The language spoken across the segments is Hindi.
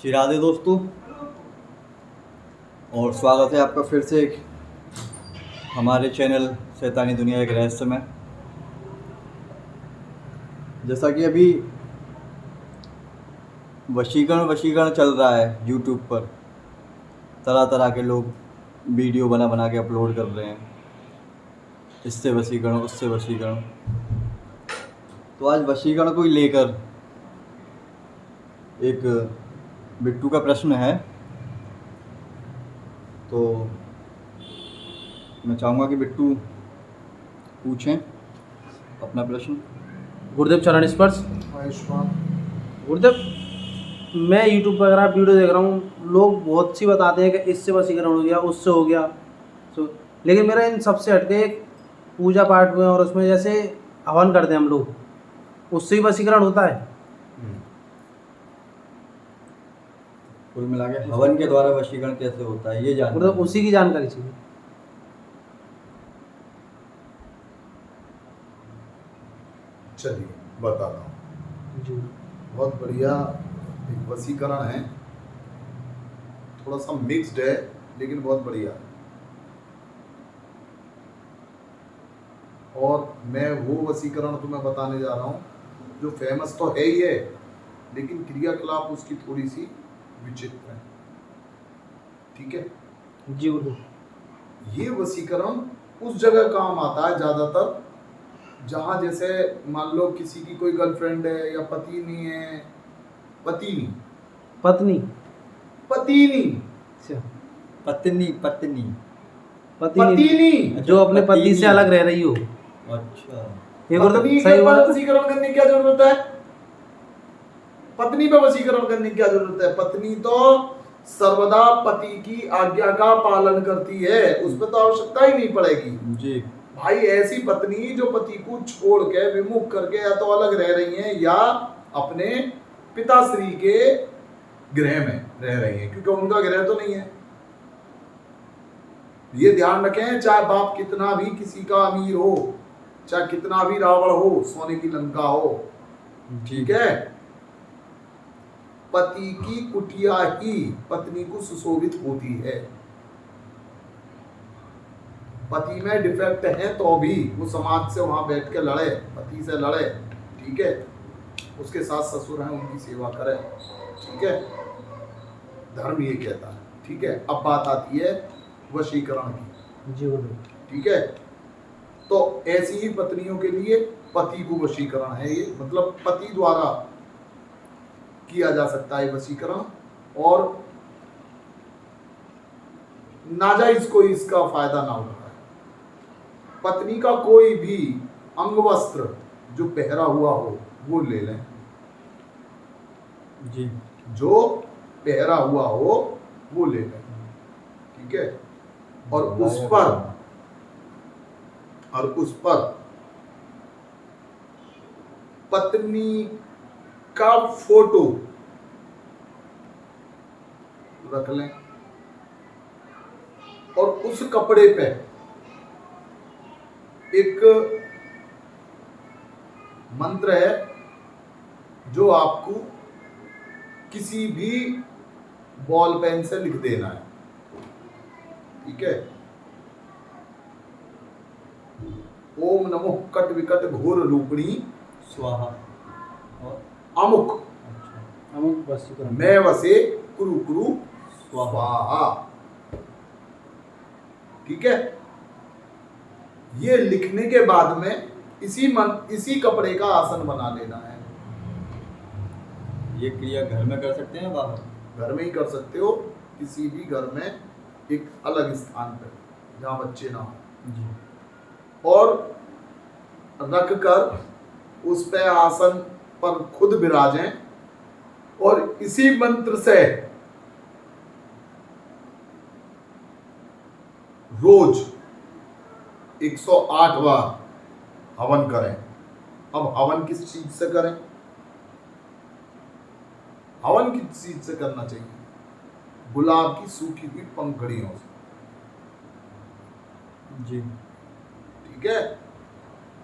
श्री राधे दोस्तों, और स्वागत है आपका फिर से एक हमारे चैनल शैतानी दुनिया एक रहस्य में। जैसा कि अभी वशीकरण चल रहा है यूट्यूब पर, तरह तरह के लोग वीडियो बना बना के अपलोड कर रहे हैं, इससे वशीकरण उससे वशीकरण। तो आज वशीकरण को ही लेकर एक बिट्टू का प्रश्न है, तो मैं चाहूँगा कि बिट्टू पूछें अपना प्रश्न। गुरुदेव चरण स्पर्श। आयुष्मान। गुरुदेव, मैं यूट्यूब पर वगैरह वीडियो देख रहा हूँ, लोग बहुत सी बताते हैं कि इससे वशीकरण हो गया, उससे हो गया। लेकिन मेरा इन सबसे हटके एक पूजा पाठ में और उसमें जैसे हवन करते हैं हम लोग, उससे ही वशीकरण होता है। कुल मिला के हवन के द्वारा वशीकरण कैसे होता है ये जानना गुरुदेव, उसी की जानकारी चाहिए। चलिए बताता हूँ। जी बहुत बढ़िया एक वशीकरण है, थोड़ा सा मिक्स्ड है लेकिन बहुत बढ़िया। और मैं वो वशीकरण तुम्हें बताने जा रहा हूँ जो फेमस तो है ही है, लेकिन क्रियाकलाप उसकी थोड़ी सी विचित्र है। ठीक है जी गुरुदेव। ये वशीकरण उस जगह काम आता है ज्यादातर जहाँ जैसे मान लो किसी की कोई गर्लफ्रेंड है या पत्नी है, पत्नी पत्नी अच्छा, पत्नी पत्नी पत्नी जो अपने पति से अलग रह रही हो। अच्छा, ये गुरुदेव पत्नी सही के बोला। ऊपर वशीकरण करने की क्या जरूरत है? पत्नी पे वशीकरण करने की क्या जरूरत है? पत्नी तो सर्वदा पति की आज्ञा का पालन करती है, उस पर तो आवश्यकता ही नहीं पड़ेगी जी भाई। ऐसी पत्नी जो पति को छोड़ के विमुख करके या तो अलग रह रही हैं या अपने पिताश्री के गृह में रह रही हैं, क्योंकि उनका गृह तो नहीं है। ये ध्यान रखें, चाहे बाप कितना भी किसी का अमीर हो, चाहे कितना भी रावण हो, सोने की लंका हो, ठीक है, पति की कुटिया ही पत्नी को सुशोभित होती है। पति में डिफेक्ट है तो भी वो समाज से वहां बैठ के लड़े, पति से लड़े, ठीक है, उसके सास ससुर हैं उनकी सेवा करे, ठीक है, धर्म ये कहता है। ठीक है, अब बात आती है वशीकरण की। जी गुरुदेव। ठीक है, तो ऐसी ही पत्नियों के लिए पति को वशीकरण है, ये मतलब पति द्वारा किया जा सकता है वशीकरण, और नाजायज कोई इसका फायदा ना उठाए। पत्नी का कोई भी अंग वस्त्र जो पहरा हुआ हो वो ले लें, जी जो पहरा हुआ हो वो ले लें, ठीक है, और उस पर पत्नी का फोटो रख लें, और उस कपड़े पे एक मंत्र है जो आपको किसी भी बॉल पेन से लिख देना है, ठीक है। ओम नमो कट विकट घोर रूपिणी स्वाहा और अमुक अच्छा अमुक वशीकरण। मैं वसे कुरु कुरु स्वाहा, ठीक है। ये लिखने के बाद में इसी कपड़े का आसन बना लेना है। ये क्रिया घर में कर सकते हैं, बाहर? घर में ही कर सकते हो, किसी भी घर में एक अलग स्थान पर जहां बच्चे ना हो, जी और रख कर उस पे आसन पर खुद विराजें, और इसी मंत्र से रोज 108 बार हवन करें। अब हवन किस चीज से करें? हवन किस चीज से करना चाहिए? गुलाब की सूखी हुई पंखुड़ियों से, जी ठीक है।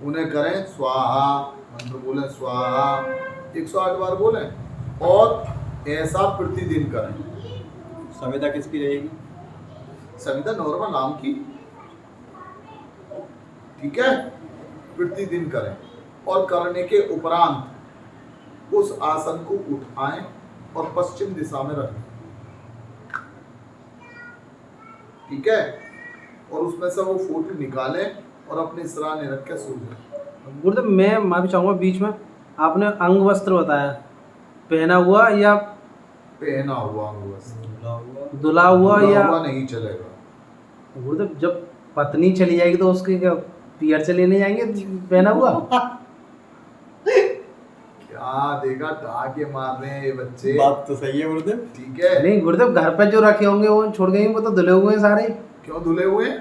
उन्हें करें स्वाहा, मंत्र बोले स्वाहा, 108 बार बोलें, और ऐसा प्रतिदिन करें। संविदा किसकी रहेगी? संविदा नॉर्मल नाम की, ठीक है, प्रतिदिन करें और करने के उपरांत उस आसन को उठाएं और पश्चिम दिशा में रखें, ठीक है, और उसमें से वो फोटो निकालें और अपने सिरहाने रख के सो जाएं। गुरुदेव मैं माफी चाहूंगा बीच में, आपने अंग वस्त्र बताया, पहना हुआ या पहना हुआ अंग वस्त्र, धुला हुआ धुला या हुआ नहीं चलेगा। गुरुदेव जब पत्नी चली जाएगी तो उसके क्या पियर से लेने जाएंगे पहना हुआ? क्या देखा, ढाके मार रहे हैं ये बच्चे। बात तो सही है गुरुदेव। ठीक है, नहीं गुरुदेव घर पे जो रखे होंगे वो छोड़ गए, वो तो धुले हुए हैं सारे। क्यों धुले हुए हैं?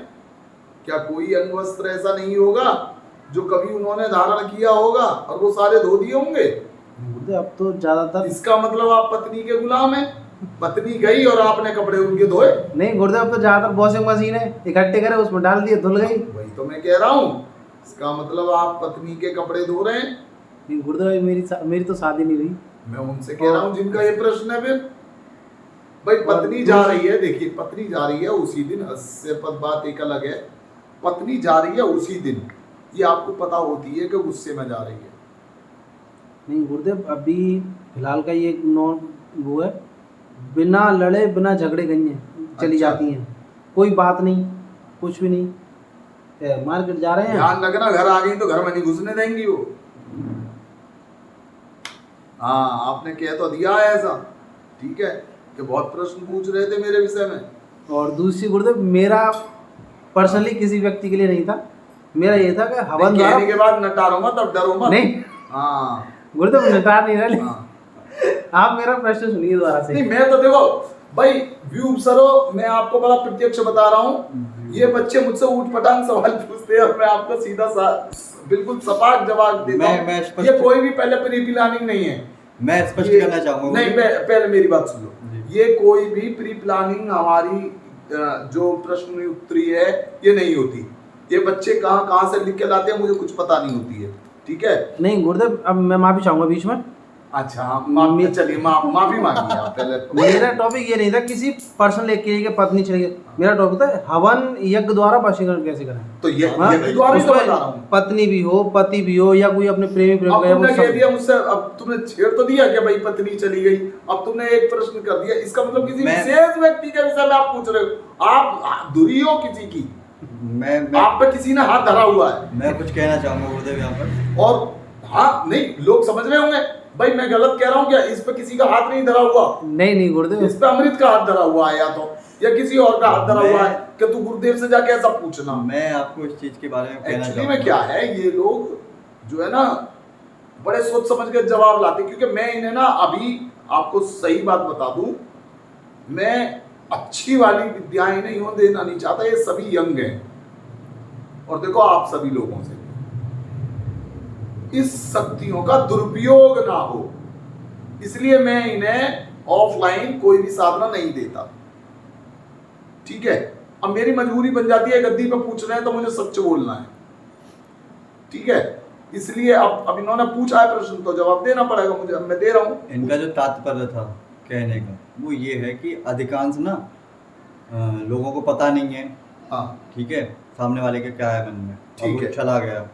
क्या कोई अंग वस्त्र ऐसा नहीं होगा जो कभी उन्होंने धारण किया होगा और वो सारे धो दिए होंगे? गुरुदेव अब तो ज्यादातर इसका मतलब आप पत्नी के गुलाम हैं। पत्नी गई और आपने कपड़े उनके धोए? नहीं गुरुदेव अब तो ज्यादातर वॉशिंग मशीन है, इकट्ठे करे उसमें डाल दिए धुल गई। वही तो मैं कह रहा हूँ, इसका मतलब आप पत्नी के कपड़े धो रहे हैं। नहीं गुरुदेव मेरी तो शादी नहीं हुई। मैं उनसे कह रहा हूँ जिनका ये प्रश्न है, फिर भाई पत्नी जा रही है, देखिए पत्नी जा रही है उसी दिन, हास्य पद बात एक अलग है, पत्नी जा रही है उसी दिन, ये आपको पता होती है कि गुस्से में जा रही है। नहीं गुरुदेव अभी फिलहाल का ये वो है, बिना लड़े बिना झगड़े गई हैं, चली अच्छा। जाती हैं, कोई बात नहीं, कुछ भी नहीं, मार्केट जा रहे हैं। ध्यान रखना, घर आ गई तो घर में नहीं घुसने देंगी वो। हाँ, आपने कह तो दिया है ऐसा, ठीक है, कि बहुत प्रश्न पूछ रहे थे मेरे विषय में। और दूसरी गुरुदेव मेरा पर्सनली किसी व्यक्ति के लिए नहीं था, मेरा ये था कि हवन नहीं, कहने द्वारा के बाद नटारो मत, अब डरो मत। नहीं हाँ गुरुदेव नकार नहीं रहा, हाँ। आप मेरा प्रश्न सुनिए दोबारा से। नहीं, मैं तो देखो भाई व्यू सरो, मैं आपको बड़ा प्रत्यक्ष बता रहा हूँ, ये बच्चे मुझसे ऊट पटांग सवाल पूछते हैं और मैं आपको सीधा बिल्कुल सपाट जवाब देता हूँ। ये कोई भी पहले प्री प्लानिंग नहीं है। मैं स्पष्ट ये- करना चाहूंगा नहीं, पहले मेरी बात सुन लो। जी। ये कोई भी प्री प्लानिंग हमारी जो प्रश्न उत्तरी है ये नहीं होती। ये बच्चे कहाँ कहाँ से लिख के लाते हैं मुझे कुछ पता नहीं होती है, ठीक है। नहीं गुरुदेव अब मैं माफी चाहूंगा बीच में, अच्छा, चलिए माफी मांगिए आप पहले। मेरा टॉपिक ये नहीं था किसी पर्सनल एक की पत्नी चली गई, मेरा टॉपिक था हवन यज्ञ द्वारा वशीकरण कैसे करें। तो ये हाँ, द्वारा ही तो उसमें बता रहा हूँ। पत्नी भी हो, पति भी हो, या कोई अपने प्रेमी अब प्रेम तुमने कह दिया मुझसे, अब तुमने छेड़ तो दिया कि भाई पत्नी चली गई, अब तुमने एक प्रश्न कर दिया, इसका मतलब किसी विशेष व्यक्ति के विषय में आप पूछ रहे हो, आप धुरी हो किसी की, मैं आप पे किसी ने हाथ धरा हुआ है। मैं कुछ कहना चाहूंगा गुरुदेव यहाँ पर। और हाँ, नहीं लोग समझ रहे होंगे भाई मैं गलत कह रहा हूँ क्या, इस पे किसी का हाथ नहीं धरा हुआ, नहीं गुरुदेव इस पे अमृत का हाथ धरा हुआ है या तो, या किसी और का हाथ धरा हुआ है कि तू गुरुदेव से जाके ऐसा पूछना। मैं आपको इस चीज के बारे में कहना एक्चुअली चाहूंगा। में क्या है, ये लोग जो है ना बड़े सोच समझ के जवाब लाते, क्योंकि मैं इन्हें ना अभी आपको सही बात बता दूं, मैं अच्छी वाली विद्याएं नहीं हो देना नहीं चाहता, ये सभी यंग हैं और देखो आप सभी लोगों से इस शक्तियों का दुरुपयोग ना हो, इसलिए मैं इन्हें ऑफलाइन कोई भी साधना नहीं देता, ठीक है। अब मेरी मजबूरी बन जाती है, गद्दी पे पूछ रहे हैं तो मुझे सच बोलना है, ठीक है, इसलिए अब इन्होंने पूछा है प्रश्न तो जवाब देना पड़ेगा मुझे, अब मैं दे रहा हूँ। इनका जो तात्पर्य था कहने का वो ये है कि अधिकांश ना लोगों को पता नहीं है, हाँ ठीक है, सामने वाले के क्या है मन में, ठीक अब वो है। चला गया,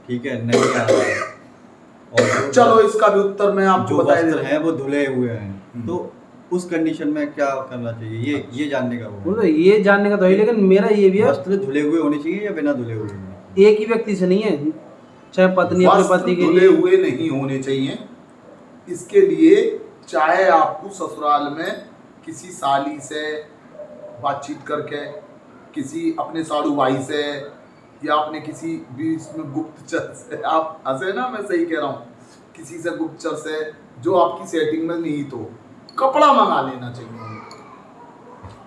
ठीक है, नहीं आ रहा है, और चलो इसका भी उत्तर मैं आपको जो बता वस्त्र हैं वो धुले हुए हैं, तो उस कंडीशन में क्या करना चाहिए, ये जानने का वो है। गुरुदेव ये जानने का तो है, लेकिन मेरा ये भी है वस्त्र धुले हुए होने चाहिए या बिना धुले हुए होने एक ही व्यक्ति से नहीं है, चाहे पत्नी अपने वस्त्र पति के धुले लिए, हुए नहीं होने चाहिए। इसके लिए चाहे आपको ससुराल में किसी साली से बातचीत करके, किसी अपने साड़ू भाई से, या अपने किसी बीच में गुप्तचर से, आप हंसे ना मैं सही कह रहा हूँ, किसी से गुप्तचर से जो आपकी सेटिंग में नहीं तो कपड़ा मंगा लेना चाहिए उनको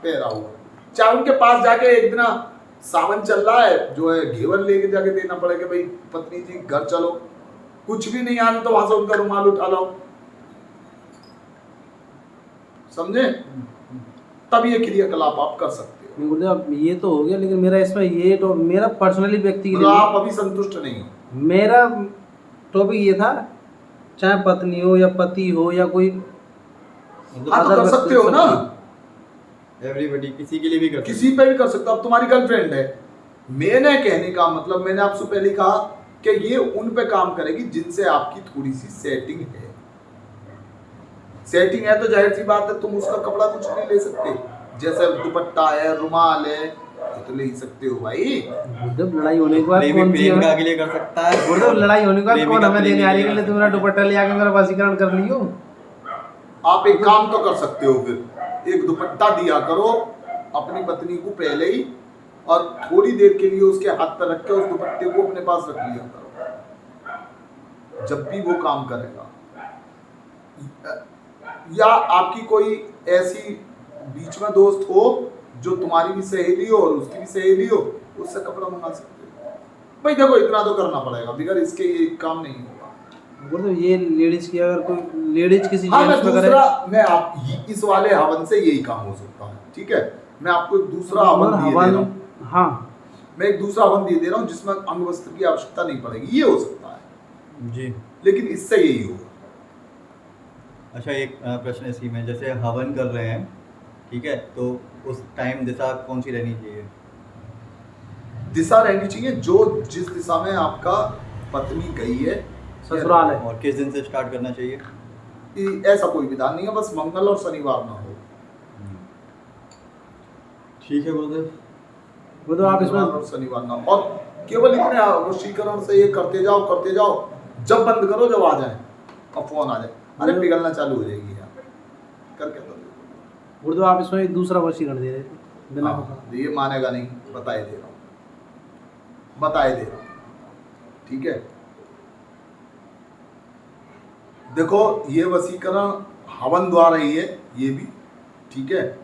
पहरा हुआ, चाहे उनके पास जाके एक दिन सावन चल रहा है जो है घेवर लेके जाके देना पड़ेगा, भाई पत्नी जी घर चलो, कुछ भी नहीं आना तो वहां से उनका रुमाल उठा लो, समझे, तब ये क्रियाकलाप आप कर सकते हो। गुरुदेव अब ये तो हो गया, लेकिन मेरा इसमें ये तो मेरा पर्सनली व्यक्ति के मतलब लिए आप अभी संतुष्ट नहीं हो। मेरा टॉपिक ये था, चाहे पत्नी हो या पति हो या कोई मतलब हाँ तो other कर सकते हो ना, एवरीबडी किसी के लिए भी कर सकते किसी पे भी कर सकते हो। अब तुम्हारी गर्लफ्रेंड है, मैंने कहने का मतलब, मैंने आपसे पहले कहा कि ये उन पे काम करेगी जिनसे आपकी थोड़ी सी सेटिंग है। सेटिंग है तो जाहिर सी बात है तुम उसका कपड़ा कुछ नहीं ले सकते, जैसे दुपट्टा है, रुमाल है, ये तो ले ही सकते हो भाई। जब लड़ाई होने के बाद प्रेमी कौन सी प्रेमिका हमें के लिए कर सकता है, जब लड़ाई होने के बाद प्रेमिका कौन हमें देने आ रही है प्रेमी कि ले तू मेरा दुपट्टा ले आके मेरा वशीकरण कर लियो। आप एक काम तो कर सकते हो, फिर एक दुपट्टा दिया करो अपनी पत्नी को पहले ही, और थोड़ी देर के लिए उसके हाथ पर रख के उस दुपट्टे को अपने पास रख लिया करो जब भी वो काम करेगा। या आपकी कोई ऐसी बीच में दोस्त हो जो तुम्हारी भी सहेली हो और उसकी भी सहेली हो, उससे कपड़ा मंगा सकते हो भाई। देखो इतना तो करना पड़ेगा, बगैर इसके ये काम नहीं होगा। मतलब ये लेडीज की, अगर कोई लेडीज किसी हाँ, मैं जेंट्स में करे, दूसरा, मैं आप इस वाले हवन से यही काम हो सकता है, ठीक है। मैं आपको एक दूसरा हवन दिए दे रहा हूँ, हाँ मैं एक दूसरा हवन दिए दे रहा हूँ जिसमें अंग वस्त्र की आवश्यकता नहीं पड़ेगी, ये हो सकता है जी। लेकिन इससे यही होगा। अच्छा, एक प्रश्न इसी में, जैसे हवन कर रहे हैं, ठीक है, तो उस टाइम दिशा कौन सी रहनी चाहिए? दिशा रहनी चाहिए जो जिस दिशा में आपका पत्नी गई है, ससुराल है। और किस दिन से स्टार्ट करना चाहिए? ऐसा कोई विधान नहीं है, बस मंगल और शनिवार ना हो। ठीक है गुरुदेव। वो तो आप इसमें मंगलवार और शनिवार ना हो, और केवल इतने वशीकरण से ये करते जाओ, जब बंद करो जब आ जाए और फोन आ जाए, अरे पिघलना चालू हो जाएगी यार, करके तो वो तो आप इसमें एक दूसरा वशीकरण दे रहे थे बिना हाँ, ये मानेगा नहीं, बताए दे रहा हूँ, ठीक है। देखो ये वशीकरण हवन द्वारा ही है, ये भी ठीक है।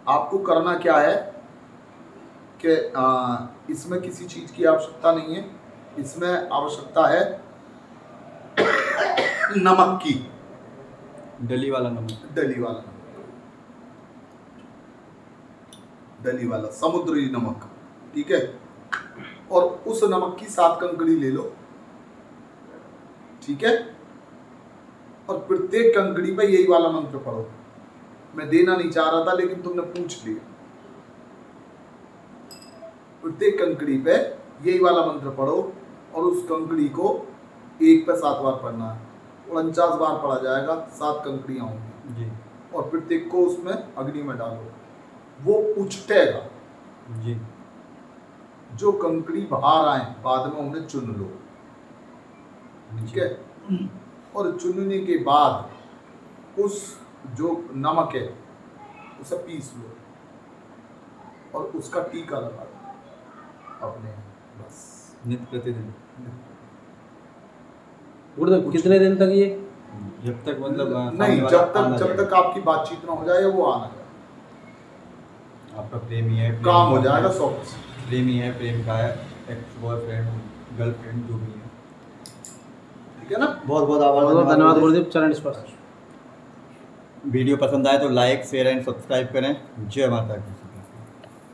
आपको करना क्या है कि इसमें किसी चीज की आवश्यकता नहीं है, इसमें आवश्यकता है नमक की, डली वाला नमक, डली वाला समुद्री नमक, ठीक है। और उस नमक की 7 कंकड़ी ले लो, ठीक है, और प्रत्येक कंकड़ी पे यही वाला मंत्र पढ़ो। मैं देना नहीं चाह रहा था लेकिन तुमने पूछ लिया। प्रत्येक कंकड़ी पे यही वाला मंत्र पढ़ो और उस कंकड़ी को एक पे 7 बार पढ़ना है, 49 बार पढ़ा जाएगा, 7 कंकड़ियां होंगी जी। और प्रत्येक को उसमें अग्नि में डालो, वो उछटेगा जी। जो कंकड़ी बाहर आए बाद में उन्हें चुन लो, ठीक है। और चुनने के बाद उस जो नमक है उसे पीस लो और उसका टीका लगा दो अपने, बस। नित्य प्रतिदिन, गुरुदेव कितने दिन तक ये? जब तक मतलब नहीं, जब तक आपकी बातचीत ना हो जाए, वो आना जाए, आपका प्रेमी है, काम हो जाएगा 100%। प्रेमी है, प्रेमिका है, एक्स बॉयफ्रेंड, गर्लफ्रेंड, जो भी है, ठीक है ना। बहुत बहुत आभार, बहुत धन्यवाद गुरुदेव, चरण स्पर्श। वीडियो पसंद आए तो लाइक, शेयर एंड सब्सक्राइब करें। जय माता की।